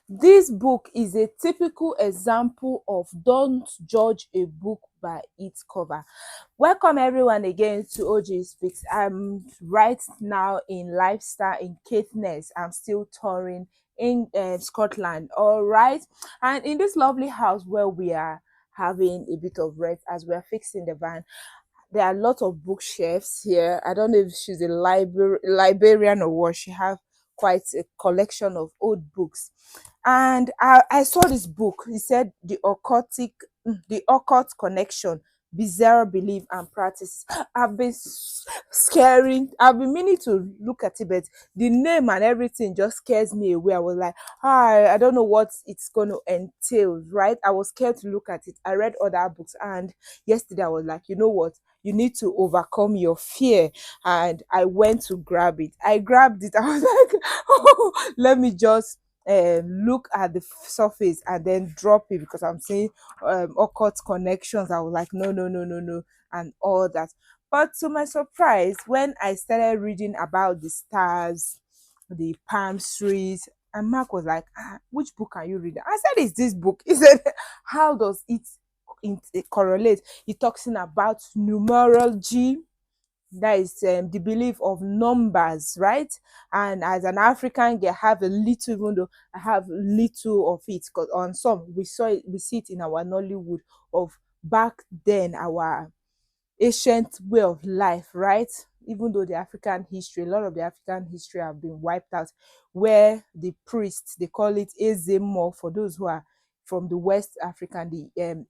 This book is a typical example of don't judge a book by its cover. Welcome everyone again to OG Speaks. I'm right now in Lifestyle in Caithness. I'm still touring in Scotland. All right. And in this lovely house where we are having a bit of rest as we're fixing the van, there are a lot of bookshelves here. I don't know if she's a librarian or what. She have quite a collection of old books. And I saw this book. He said the occult connection, bizarre belief and practices. I've been scaring. I've been meaning to look at it, but the name and everything just scares me away. I was like, I don't know what it's going to entail, right? I was scared to look at it. I read other books, and yesterday I was like, you know what? You need to overcome your fear. And I went to grab it. I grabbed it. I was like, oh, let me just look at the surface and then drop it, because I'm seeing occult connections. I was like, no, no, no, no, no, and all that. But to my surprise, when I started reading about the stars, the palm trees, and Mark was like, which book are you reading? I said, it's this book. He said, how does it correlate? He talks in about numerology, that is the belief of numbers, right? And as an African girl, I have a little, even though I have little of it, because on some we see it in our Nollywood of back then, our ancient way of life, right? Even though the African history, a lot of the African history have been wiped out, where the priests, they call it Ezemo for those who are from the West African, the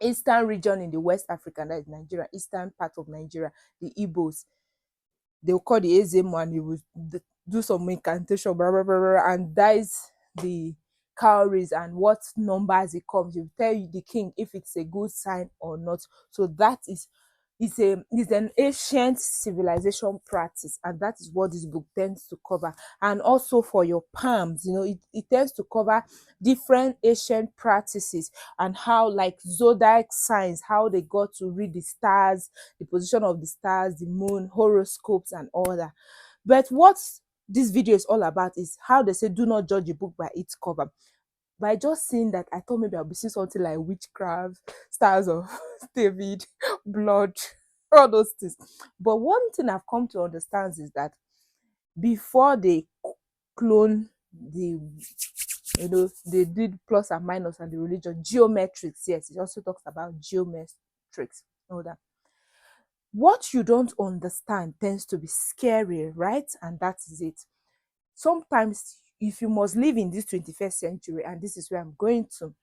eastern region in the West Africa, that is Nigeria, eastern part of Nigeria, the Igbos, they'll call the Ezemo and he will do some incantation, blah, blah, blah, blah, and dies the cowries and what numbers it comes. He will tell you, the king, if it's a good sign or not. So that is an ancient civilization practice, and that is what this book tends to cover. And also for your palms, it tends to cover different ancient practices, and how, like, zodiac signs, how they got to read the stars, the position of the stars, the moon, horoscopes, and all that. But what this video is all about is how they say do not judge a book by its cover. By just seeing that, I thought maybe I'll be seeing something like witchcraft, stars of David, blood, all those things. But one thing I've come to understand is that before they clone they did plus and minus and the religion, geometrics, yes, it also talks about geometrics, all that. What you don't understand tends to be scary, right? And that is it. Sometimes, if you must live in this 21st century, and this is where I'm going to,